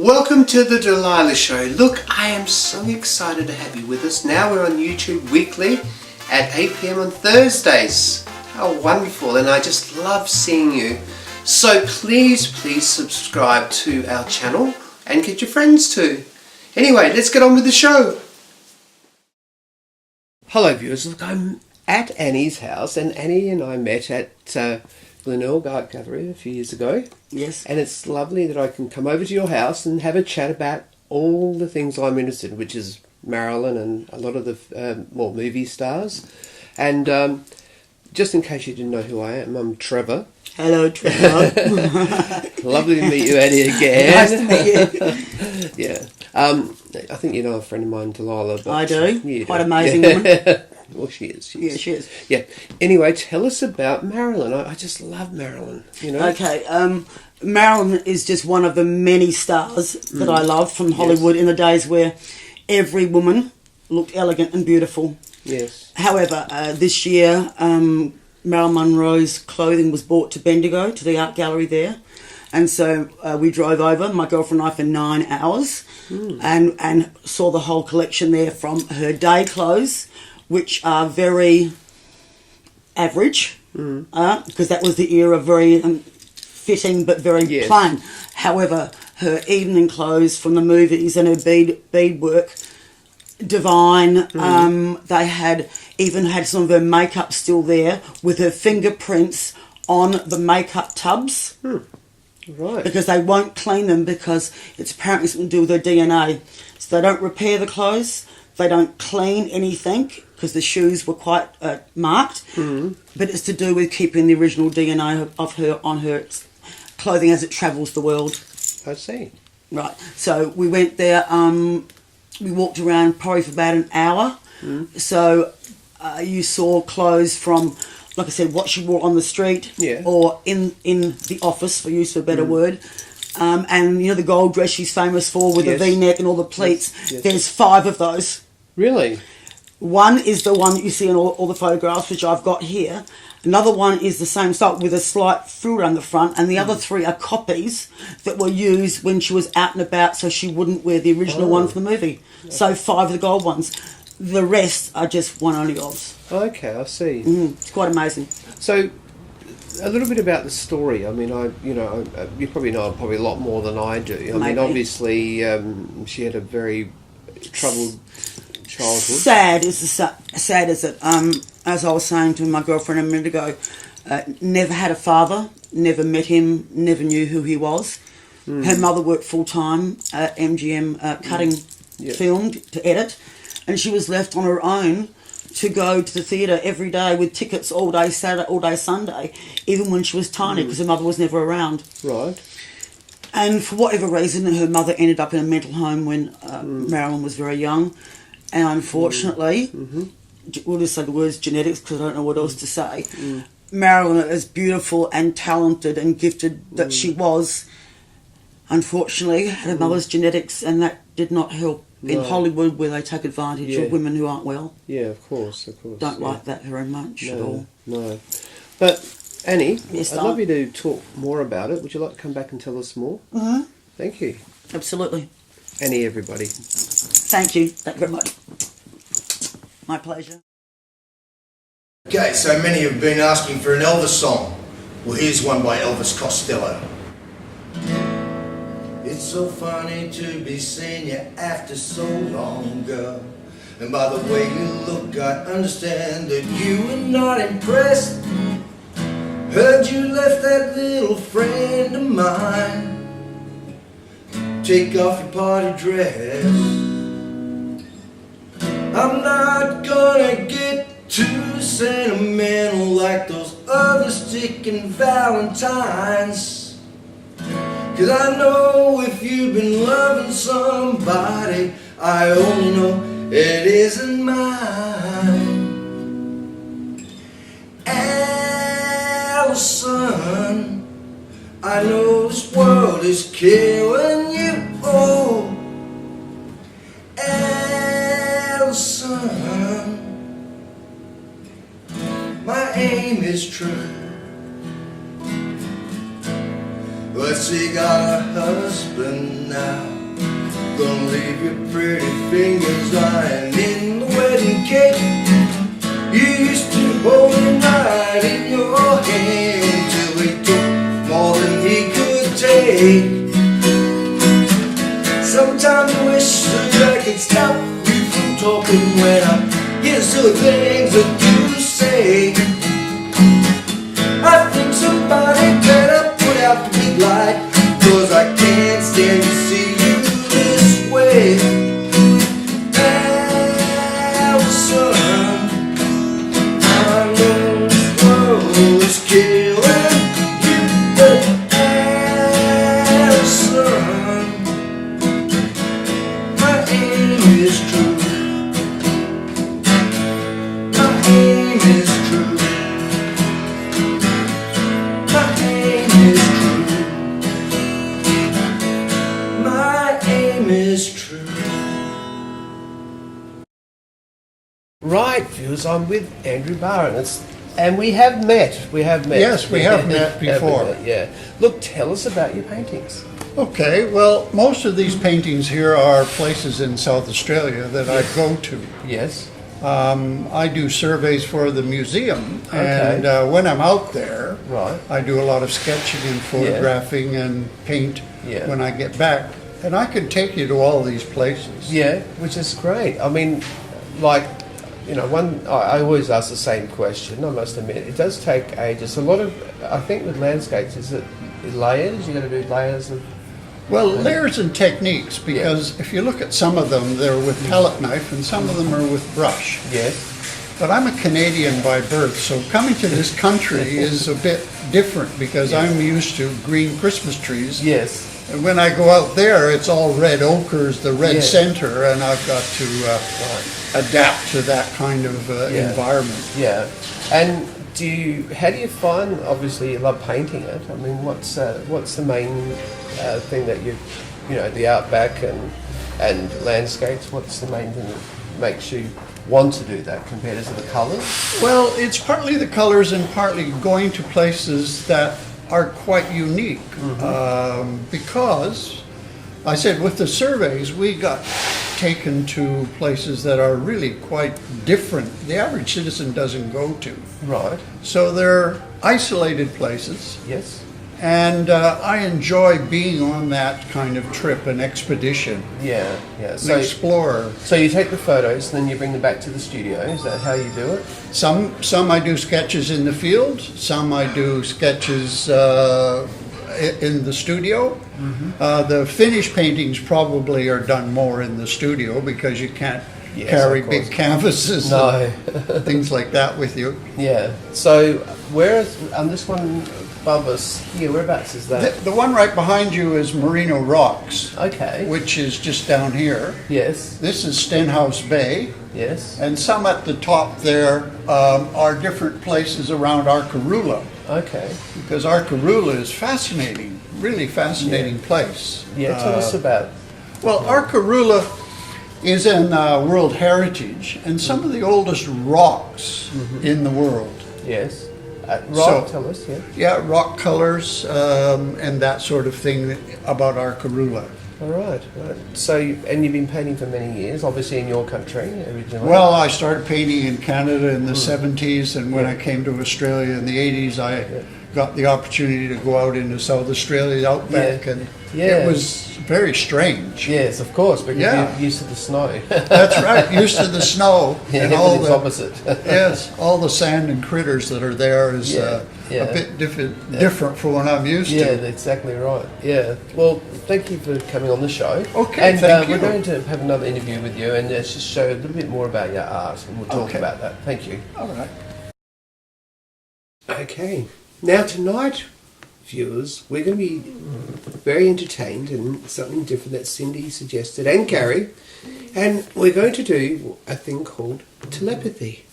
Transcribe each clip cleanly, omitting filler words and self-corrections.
Welcome to the Delilah Show. Look, I am so excited to have you with us. Now we're on YouTube weekly at 8 p.m. on Thursdays. How wonderful, and I just love seeing you. So please subscribe to our channel and get your friends too. Anyway, let's get on with the show. Hello viewers, look, I'm at Annie's house, and Annie and I met at Glenelg Art Gallery a few years ago. Yes. And it's lovely that I can come over to your house and have a chat about all the things I'm interested in, which is Marilyn and a lot of the movie stars. And just in case you didn't know who I am, I'm Trevor. Hello, Trevor. Lovely to meet you, Eddie, again. Nice to meet you. Yeah. I think you know a friend of mine, Delilah. But I do. You Quite do. amazing woman. Well, she is. She is. Yeah. Anyway, tell us about Marilyn. I just love Marilyn, you know. Okay. Marilyn is just one of the many stars that I love from Hollywood in the days where every woman looked elegant and beautiful. Yes. However, this year, Marilyn Monroe's clothing was brought to Bendigo, to the art gallery there. And so we drove over, my girlfriend and I, for 9 hours and saw the whole collection there, from her day clothes, which are very average, because that was the era, very fitting but very plain. However, her evening clothes from the movies and her beadwork, divine. They had some of her makeup still there with her fingerprints on the makeup tubs. Right. Because they won't clean them, because it's apparently something to do with her DNA. So they don't repair the clothes, they don't clean anything, because the shoes were quite marked. But it's to do with keeping the original DNA of her on her clothing as it travels the world. I see. Right. So we went there. We walked around probably for about an hour. So you saw clothes from, like I said, what she wore on the street, or in the office, for use of a better word. And, you know, the gold dress she's famous for with the V-neck and all the pleats. Yes. There's 5 of those. Really? One is the one that you see in all the photographs, which I've got here. Another one is the same style with a slight frill around the front. And the other 3 are copies that were used when she was out and about, so she wouldn't wear the original one from the movie. So 5 of the gold ones. The rest are just one only ofs. Okay, I see. It's quite amazing. So, a little bit about the story. I mean, you probably know probably a lot more than I do. I mean, obviously, she had a very troubled childhood. Sad as it. As I was saying to my girlfriend a minute ago, never had a father, never met him, never knew who he was. Her mother worked full time at MGM cutting film to edit, and she was left on her own to go to the theatre every day with tickets all day Saturday, all day Sunday, even when she was tiny, because her mother was never around. Right. And for whatever reason, her mother ended up in a mental home when Marilyn was very young. And unfortunately, we'll just say the words genetics, because I don't know what else to say. Marilyn, as beautiful and talented and gifted that she was, unfortunately had her mother's genetics, and that did not help. In Hollywood, where they take advantage of women who aren't well. Yeah, of course. Don't like that very much at all. No. But, Annie, Yes, I'd love you to talk more about it. Would you like to come back and tell us more? Thank you. Absolutely. Annie, everybody. Thank you. Thank you very much. My pleasure. Okay, so many have been asking for an Elvis song. Well, here's one by Elvis Costello. It's so funny to be seeing you after so long, girl. And by the way you look, I understand that you were not impressed. Heard you left that little friend of mine. Take off your party dress. I'm not gonna get too sentimental like those other sticking Valentines. 'Cause I know if you've been loving somebody, I only know it isn't mine. Allison, I know this world is killing you. Oh, Allison, my aim is true. But But she got a husband now. Gonna leave your pretty fingers lying in the wedding cake. You used to hold him right in your hand till he took more than he could take. Sometimes I wish that I could stop you from talking when I hear silly things that you say. I think somebody better put out the big light, 'cause I can't stand to see you this way. Allison, I know this world is killing you, but Allison, my aim is true. My aim is true. My aim is true. My aim is true. Right, viewers, I'm with Andrew Barr, and we have met. Yes, we have met before. Yeah. Look, tell us about your paintings. Okay, well, most of these paintings here are places in South Australia that I go to. Yes. I do surveys for the museum, Okay. and when I'm out there, Right. I do a lot of sketching and photographing and paint Yeah. when I get back. And I can take you to all these places. Yeah, which is great. I mean, like, you know, I always ask the same question, I must admit. It does take ages. A lot of, I think with landscapes, is it layers? You've got to do layers of... Well, layers and techniques, because if you look at some of them, they're with palette knife, and some of them are with brush. Yes. But I'm a Canadian by birth, so coming to this country is a bit different because I'm used to green Christmas trees. Yes. And when I go out there, it's all red ochres, the red Yeah. center, and I've got to adapt to that kind of environment. Yeah. And how do you find, obviously you love painting it, I mean, what's the main thing that you know, the outback and landscapes, what's the main thing that makes you want to do that compared to the colours? Well, it's partly the colors and partly going to places that are quite unique, because I said with the surveys we got taken to places that are really quite different, the average citizen doesn't go to. Right. So they're isolated places, Yes. and I enjoy being on that kind of trip, an expedition, Yeah. an So explorer. you take the photos and then you bring them back to the studio. Is that how you do it? Some I do sketches in the field, some I do sketches in the studio. The finished paintings probably are done more in the studio because you can't Yes, carry of course. big canvases No. and things like that with you. Yeah. So where is on this one above us here? Whereabouts is that? The one right behind you is Merino Rocks, Okay. which is just down here. Yes. This is Stenhouse Bay, Yes. and some at the top there are different places around Arkaroola, Okay. because Arkaroola is fascinating, really fascinating place. Yeah. Tell us about. Well, Arkaroola is in World Heritage, and some of the oldest rocks in the world. Yes. Rock. So- Tell us. Yeah. Yeah, rock colors and that sort of thing about Arkaroola. All right. Right. So and you've been painting for many years, obviously in your country originally. Well, I started painting in Canada in the 70s, and when I came to Australia in the 80s, I got the opportunity to go out into South Australia, the outback, and it was very strange. Yes, of course, because Yeah. you're used to the snow. That's right, used to the snow and all Everything's the opposite. yes, all the sand and critters that are there is Yeah, yeah. a bit different from what I'm used Yeah, to. that's exactly right. Yeah. Well, thank you for coming on the show. Okay, and thank we're you. going to have another interview with you and just show a little bit more about your art, and we'll talk Okay. about that. Thank you. All right. Okay. Now tonight, viewers, we're going to be very entertained and something different that Cindy suggested and Gary, and we're going to do a thing called telepathy.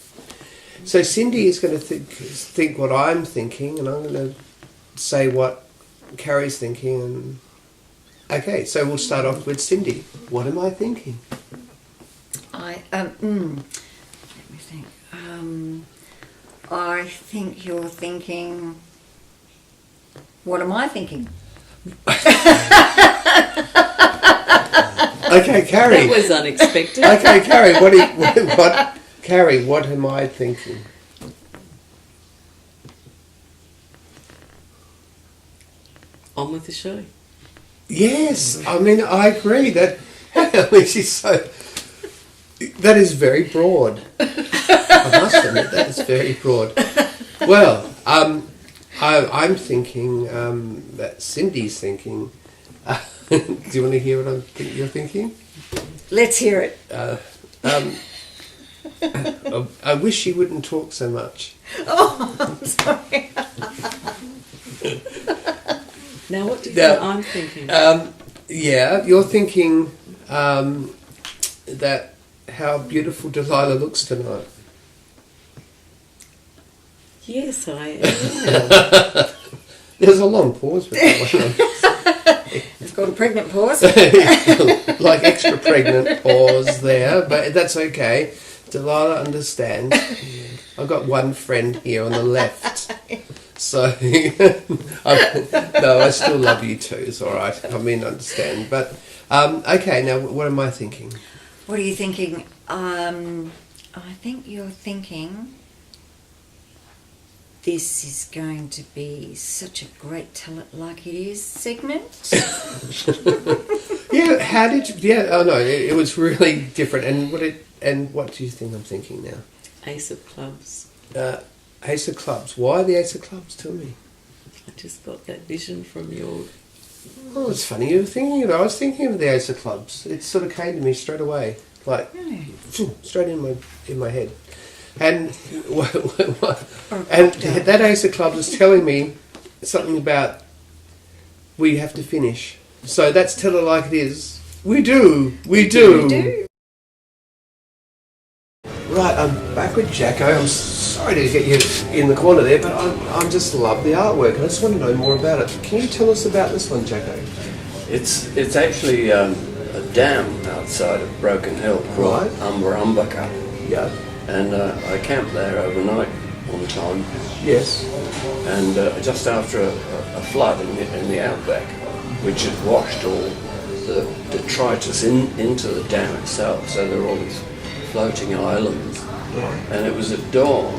So Cindy is going to think what I'm thinking, and I'm going to say what Carrie's thinking. And okay, so we'll start off with Cindy. What am I thinking? Let me think. I think you're thinking. What am I thinking? Okay, Carrie. That was unexpected. Okay, Carrie. Carrie, what am I thinking? On with the show. Yes, I mean I agree that. I mean, she's so. That is very broad. I must admit that is very broad. Well, I'm thinking that Cindy's thinking. Do you want to hear what you're thinking? Let's hear it. I wish she wouldn't talk so much. Oh, I'm sorry. Now, what do you think I'm thinking? Yeah, you're thinking that how beautiful Delilah looks tonight. Yes, I am. There's a long pause with that one. It's called a pregnant pause. Like extra pregnant pause there, but that's okay. Delilah understands. I've got one friend here on the left. So, no, I still love you too. It's all right. I mean, understand. But, okay, now what am I thinking? What are you thinking? I think you're thinking this is going to be such a great Tell It Like It Is segment. Yeah, how did you... Yeah, oh no, it was really different. And what do you think I'm thinking now? Ace of Clubs. Ace of Clubs. Why the Ace of Clubs? Tell me. I just got that vision from your... Oh, it's funny you were thinking of it. I was thinking of the Ace of Clubs. It sort of came to me straight away. Like, straight in my head. And that Ace of Clubs was telling me something about we have to finish. So that's Tell It Like It Is. We do. Right, I'm back with Jacko. I'm sorry to get you in the corner there, but I just love the artwork. I just want to know more about it. Can you tell us about this one, Jacko? It's actually a dam outside of Broken Hill called Umbarumbaka. Yeah. And I camped there overnight one time. Yes. And just after a flood in the outback, which had washed all the detritus into the dam itself, so there were all these floating islands. Right. And it was at dawn.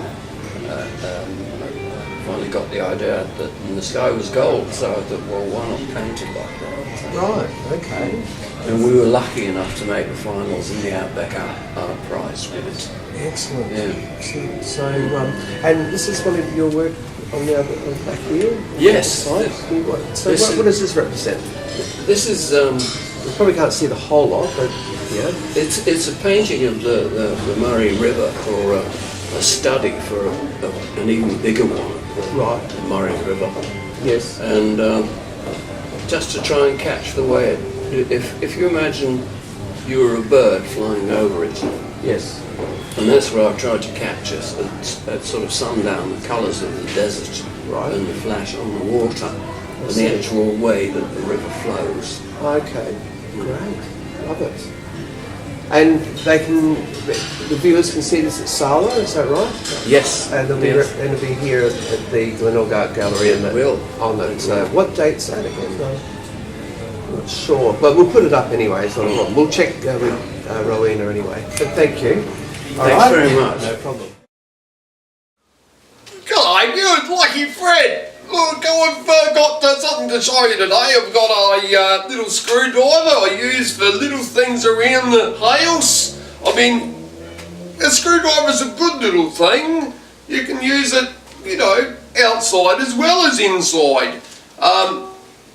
I finally got the idea that the sky was gold, so I thought, well, why not paint it like that? Right, okay. And we were lucky enough to make the finals in the Outback Art Prize with it. Excellent. Yeah. Excellent. So, and this is one of your work on the back here? Yes. What does this represent? This is... We probably can't see the whole lot, but yeah. It's a painting of the Murray River, or a study for an even bigger one. Right. The Murray River. Yes. And just to try and catch the way if you imagine you were a bird flying over it. Yes. And that's what I've tried to capture at sort of sundown, the colours of the desert, right, and the flash on the water, and the actual way that the river flows. Okay, great, love it. And the viewers can see this at Sala, is that right? Yes. And it'll be here at the Glenelg Art Gallery. And what date's that again? I'm not sure, but we'll put it up anyway. It's not a problem. We'll check with Rowena anyway. But thank you. Thanks very much. No problem. G'day, you lucky Fred. Look, I've got something to show you today. I've got a little screwdriver I use for little things around the house. I mean, a screwdriver's a good little thing. You can use it, outside as well as inside.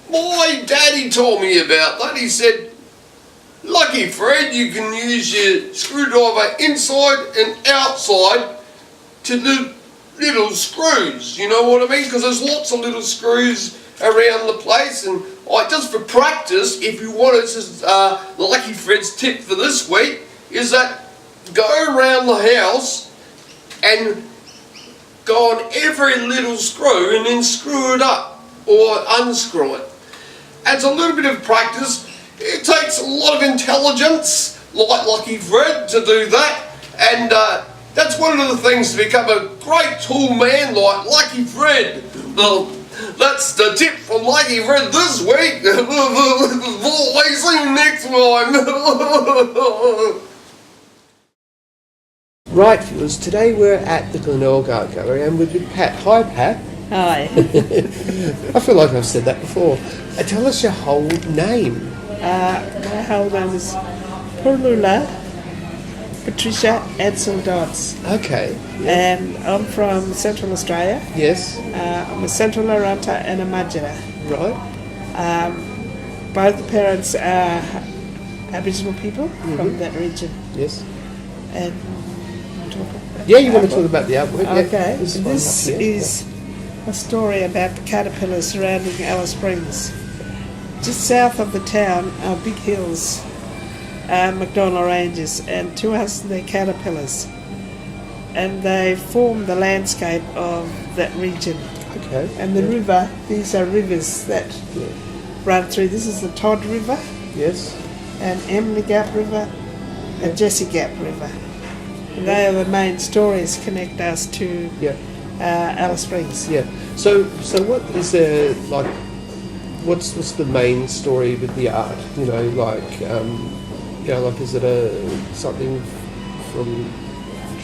My daddy told me about that. He said, lucky Fred, you can use your screwdriver inside and outside to do little screws, you know what I mean? Because there's lots of little screws around the place, and just for practice, if you want, this is Lucky Fred's tip for this week, is that go around the house and go on every little screw and then screw it up or unscrew it. It's a little bit of practice. It takes a lot of intelligence, like Lucky Fred, to do that, and that's one of the things to become a great tool man like Lucky Fred. Well, That's the tip from Lucky Fred this week. Always see you next time. Right, viewers, today we're at the Glenelg Art Gallery and we're with Pat. Hi, Pat. Hi. I feel like I've said that before. Tell us your whole name. My whole name is Purlula Patricia Edsel Dodds. Okay. And I'm from Central Australia. Yes. I'm a Central Aranta and a Majara. Right. Both parents are Aboriginal people from that region. Yes. And Yeah, you want to talk about the artwork? okay. Yeah, This is a story about the caterpillars surrounding Alice Springs. Just south of the town are big hills, McDonnell Ranges, and to us they're caterpillars. And they form the landscape of that region. Okay. And the river, these are rivers that run through. This is the Todd River, Yes. and Emily Gap River, and Jessie Gap River. And they are the main stories connect us to Yeah. Alice Springs. Yeah. So what is there like? What's the main story with the art? You know, like like is it something from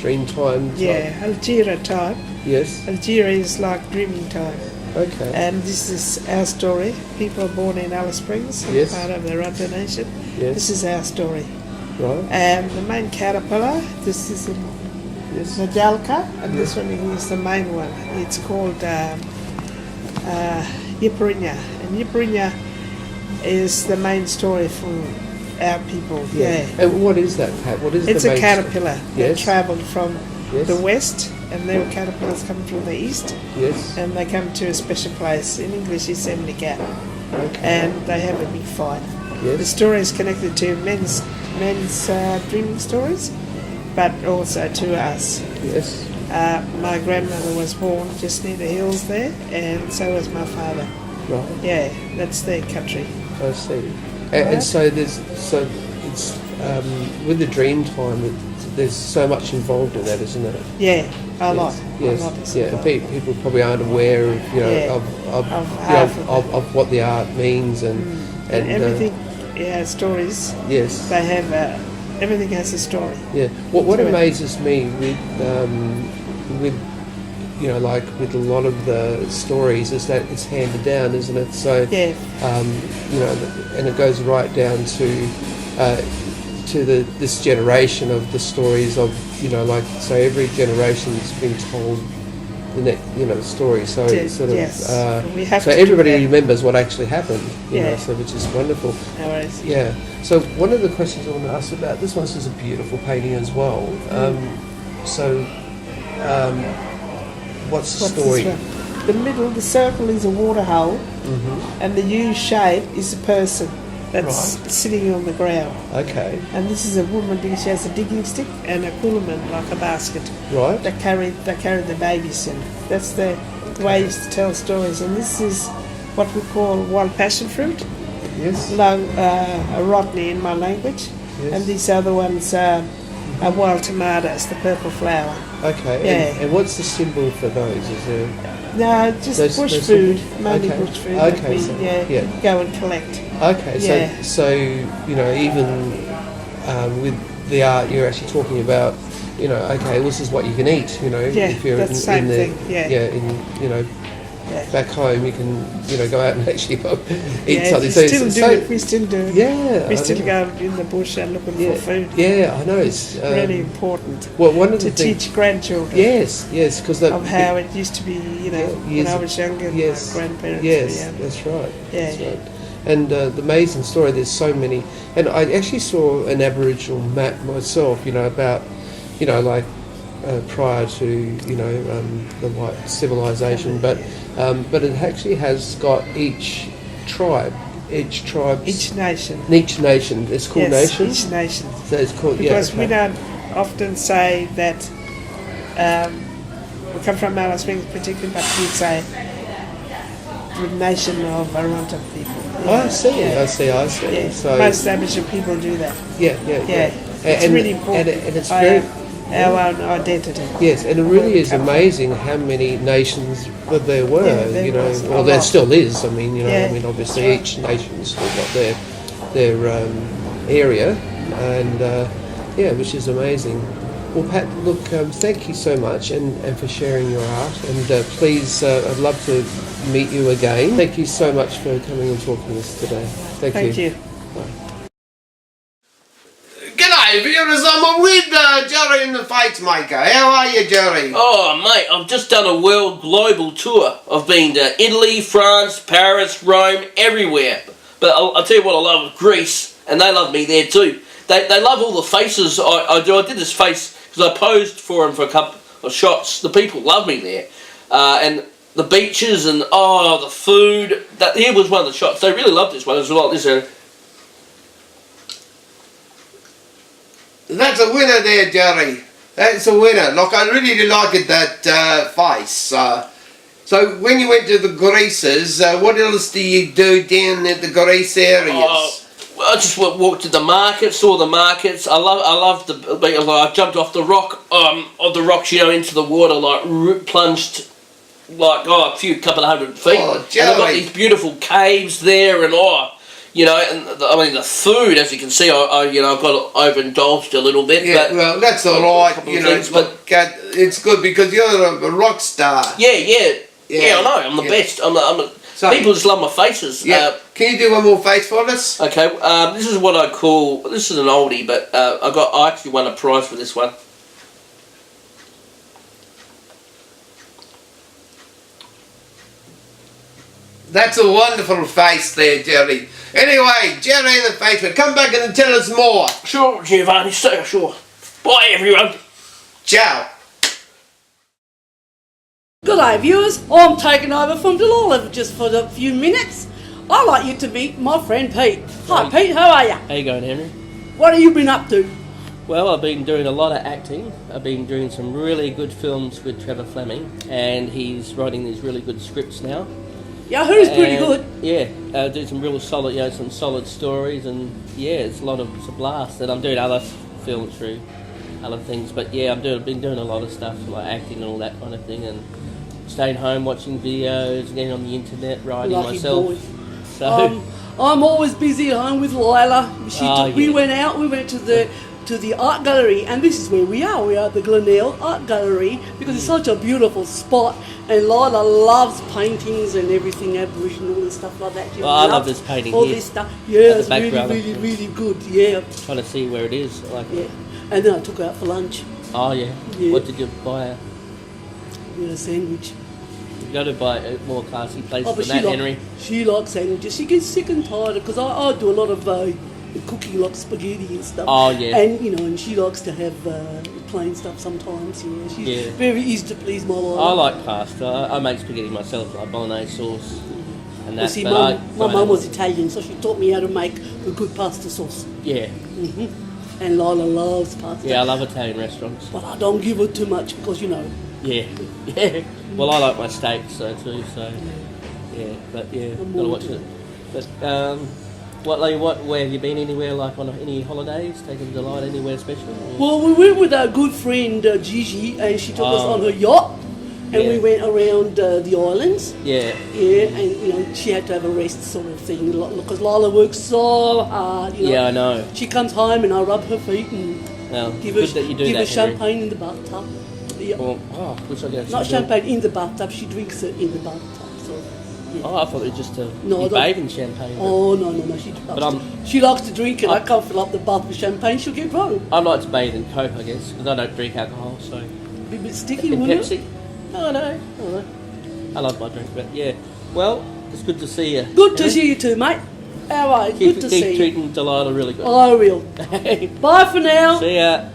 Dreamtime? Yeah, Algeria time. Yes. Algeria is like dreaming time. Okay. And this is our story. People are born in Alice Springs, Yes. part of the Aranta Nation. Yes. This is our story. Right. And the main caterpillar, this is a Yes. Nadalka, and this one is the main one. It's called Yiparinya. And Yiparinya is the main story for our people. Yeah. And what is that, Pat? What is It's the a main caterpillar that Yes. travelled from Yes. the west, and there were caterpillars coming from the east, Yes. and they come to a special place. In English, it's Emily Gap, Okay. and they have a big fight. The Yes. story is connected to men's dreaming stories, but also to us. Yes. My grandmother was born just near the hills there, and so was my father. Right. Yeah, that's their country. I see. And so it's with the Dreamtime. There's so much involved in that, isn't it? Yeah, a lot. Yes. A lot is Yeah. involved. People probably aren't aware of Yeah. of half of it. of what the art means and Everything, stories. Yes. They have everything has a story. Yeah. What to it. amazes me with like with a lot of the stories is that it's handed down, isn't it? So Yeah. and it goes right down to this generation of the stories of so every generation's been told the story. So it's sort of Yes. We have so to do everybody that. remembers what actually happened. Yeah. So which is wonderful. No worries. Yeah. So one of the questions I want to ask about this one's just a beautiful painting as well. What's the What's story? this one? The middle, the circle is a water hole, and the U shape is a person that's sitting on the ground. Okay. And this is a woman because she has a digging stick and a coolaman, like a basket. Right. They carry the babies in. That's the way I used to tell stories. And this is what we call wild passion fruit, Yes. a Rodney in my language. Yes. And these other ones are wild tomatoes, the purple flower. Okay. Yeah. And what's the symbol for those? Is there? No, just Those- bush those food, symbols? mainly Okay. bush food that Okay, we so- go and collect. Okay. Yeah. So even with the art, you're actually talking about okay, this is what you can eat. Yeah, if you're that's the same thing, yeah. in back home you can go out and actually eat Yeah, something. we still do it. We still do it. Yeah. We I still know. go in the bush and looking Yeah. for food. Yeah, I know. It's Really important well, one of to the things. teach grandchildren Yes, because of how it used to be. When years I was younger, and yes, my grandparents yes, were young. that's right. Yeah. That's right. And the amazing story. There's so many, and I actually saw an Aboriginal map myself. About prior to the white civilization, but it actually has got each tribe, each nation. Each nation. It's called Yes, nations. each nation. So it's called Because we okay. don't often say that we come from Alice Springs particularly, but we'd say the nation of Aranta people. Oh, I see. Yeah. I see. Yeah. So Most Aboriginal people do that. yeah. Yeah. It's And really important. and it's I, very our own identity. Yes, and it really is amazing how many nations that there were. Yeah, there you know, was a well, there lot. still is. I mean, you know, Yeah, I mean, obviously that's each nation's still got their area, and yeah, which is amazing. Well, Pat, look, thank you so much and for sharing your art, and please, I'd love to meet you again. Thank you so much for coming and talking to us today. Thank you. G'day, viewers. I'm with Jerry in the Fates Maker. How are you, Jerry? Oh, mate, I've just done a world global tour. I've been to Italy, France, Paris, Rome, everywhere. But I'll tell you what I love with Greece, and they love me there too. They love all the faces I do. I did this face because I posed for them for a couple of shots. The people love me there. And the beaches and, the food. Here was one of the shots. They really loved this one as well. This That's a winner there, Jerry. That's a winner. Look, I really did like it, that face. So when you went to the Greases, what else do you do down at the Greece areas? I just walked to the market, saw the markets. I love I jumped off the rock, of the rocks, you know, into the water, like plunged, like a couple of 100 feet. Oh, and I've got these beautiful caves there, and you know, and the food, as you can see, I've got overindulged a little bit. Yeah, but well, that's all right. You know, look, it's good because you're a rock star. Yeah, I know. I'm the best. People just love my faces. Yeah. Can you do one more face for us? Okay. This is what I call. This is an oldie, but I actually won a prize for this one. That's a wonderful face there, Jerry. Anyway, Jerry in the Face, come back and tell us more. Sure, Giovanni. So sure. Bye, everyone. Ciao. Good day, viewers. I'm taking over from Delilah just for a few minutes. I'd like you to meet my friend Pete. Hi, Pete. How are you? How you going, Henry? What have you been up to? Well, I've been doing a lot of acting. I've been doing some really good films with Trevor Fleming, and he's writing these really good scripts now. Yeah, who's pretty good? Yeah, do some real solid, some solid stories, and yeah, it's a blast. And I'm doing other films through other things, but yeah, I've been doing a lot of stuff like acting and all that kind of thing, and staying home watching videos, getting on the internet, writing Lucky myself. boy. So I'm always busy at home with Lila. We went to the art gallery, and this is where we are. We are at the Glenelg Art Gallery because it's such a beautiful spot, and Lila loves paintings and everything Aboriginal and stuff like that. I love this painting all here. this stuff. Yeah, it's really good. Yeah. Trying to see where it is. Yeah. And then I took her out for lunch. Oh yeah. What did you buy her? A sandwich. You got to buy a more classy place than that, Henry. She likes sandwiches. She gets sick and tired because I do a lot of cooking, like spaghetti and stuff. Oh yeah. And and she likes to have plain stuff sometimes. Yeah, she's very easy to please, my wife. I like pasta. I make spaghetti myself, like bolognese sauce and that. See, my mum was Italian, so she taught me how to make a good pasta sauce. Yeah. And Lila loves pasta. Yeah, I love Italian restaurants. But I don't give her too much because Yeah. Well, I like my steaks too. So yeah, but yeah, gotta watch it. But where have you been? Anywhere like on any holidays? Taking Delight anywhere special? Well, we went with our good friend Gigi, and she took us on her yacht, and we went around the islands. Yeah. Yeah, and she had to have a rest sort of thing because Lila works so hard. Yeah, I know. She comes home and I rub her feet and give her champagne in the bathtub. Yeah. Well, wish I could have Not champagne in the bathtub. She drinks it in the bathtub. So. Yeah. Oh, I thought it was just bathe in champagne. Oh no! She likes to drink it. I can't fill up the bath with champagne. She'll get drunk. I like to bathe in Coke, I guess, because I don't drink alcohol. So. Be a bit sticky, and wouldn't Pepsi. it? Oh no. I love my drink, but yeah. Well, it's good to see you. Good to see you too, mate. How are you? Good to see you. Keep treating Delilah really good. I will. Bye for now. See ya.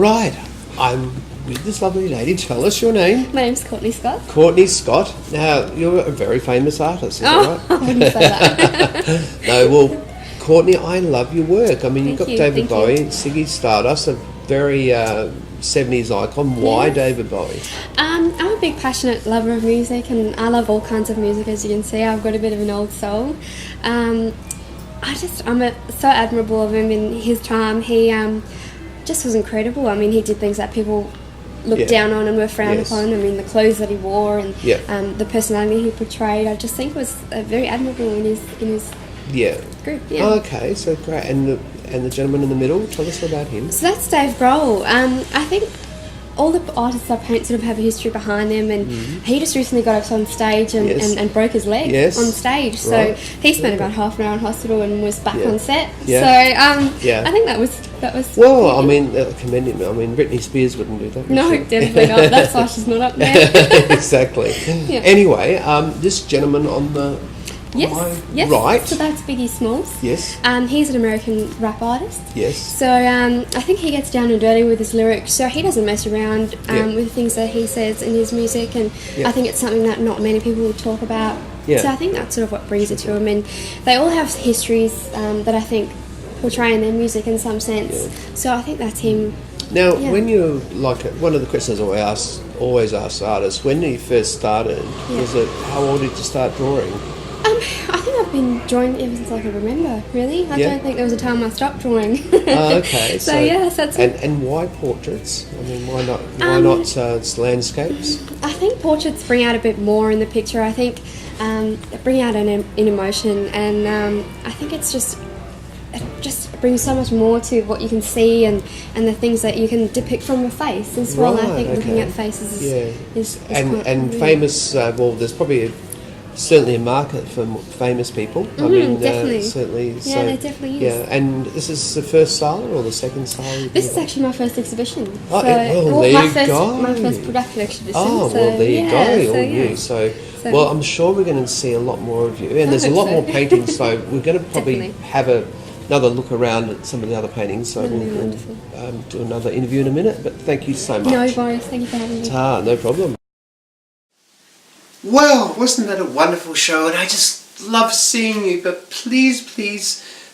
Right, I'm with this lovely lady. Tell us your name. My name's Courtney Scott. Courtney Scott. Now, you're a very famous artist, is that right? I wouldn't say that. No, well, Courtney, I love your work. I mean, you've got Thank you, David thank you. Bowie, Ziggy Stardust, a very 70s icon. Why Yes. David Bowie? I'm a big passionate lover of music, and I love all kinds of music, as you can see. I've got a bit of an old soul. I'm so admirable of him in his time. He just was incredible. I mean, he did things that people looked Yeah. down on and were frowned Yes. upon. I mean, the clothes that he wore and Yeah. the personality he portrayed, I just think was very admirable in his Yeah. group. Yeah. Okay, so great. And the gentleman in the middle, tell us about him. So that's Dave Grohl. I think all the artists I paint sort of have a history behind them, and he just recently got up on stage and, Yes. and broke his leg Yes. on stage. So Right. he spent about half an hour in hospital and was back Yeah. on set. Yeah. So Yeah. I think that was. Well, I mean, commend him. I mean, Britney Spears wouldn't do that. would No, she? definitely not. That's why she's not up there. Exactly. Yeah. Anyway, this gentleman on the Yes. right. So that's Biggie Smalls. Yes. He's an American rap artist. Yes. So I think he gets down and dirty with his lyrics. So he doesn't mess around Yeah. with things that he says in his music, and Yeah. I think it's something that not many people would talk about. Yeah. So I think that's sort of what brings it to him, and they all have histories that I think portray in their music in some sense. Yeah. So I think that's him. Now, Yeah. when you one of the questions I always ask artists, when you first started, Yeah. was it how old did you start drawing? I think I've been drawing ever since I can remember. Really, I Yeah. don't think there was a time I stopped drawing. Okay. So yes, that's. And why portraits? I mean, why not? Landscapes? I think portraits bring out a bit more in the picture. I think bring out an emotion, and I think it just brings so much more to what you can see and the things that you can depict from a face as well. I think looking okay. at faces is and quite and really- famous. Well, there's probably certainly a market for famous people. I mean, definitely. certainly. Yeah, so, there definitely is. Yeah, and this is the first style or the second style? This is actually my first exhibition. Oh, so, well, there my you first, go. My first production exhibition. Oh, so, well, there you yeah, go, so, all yeah. you. So, So- well, I'm sure we're going to see a lot more of you, and I there's a hope lot so. more paintings. So we're going to probably Definitely. have another look around at some of the other paintings. So That'd be we'll wonderful. do another interview in a minute. But thank you so much. No worries. Thank you for having me. No problem. Well, wasn't that a wonderful show? And I just love seeing you. But please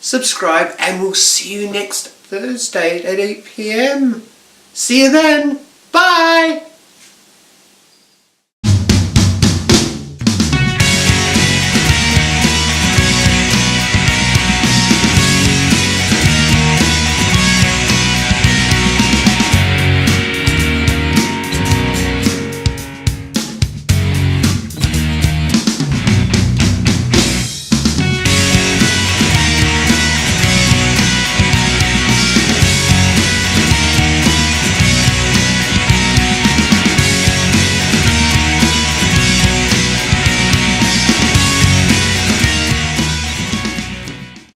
subscribe, and we'll see you next Thursday at 8 p.m. See you then. Bye.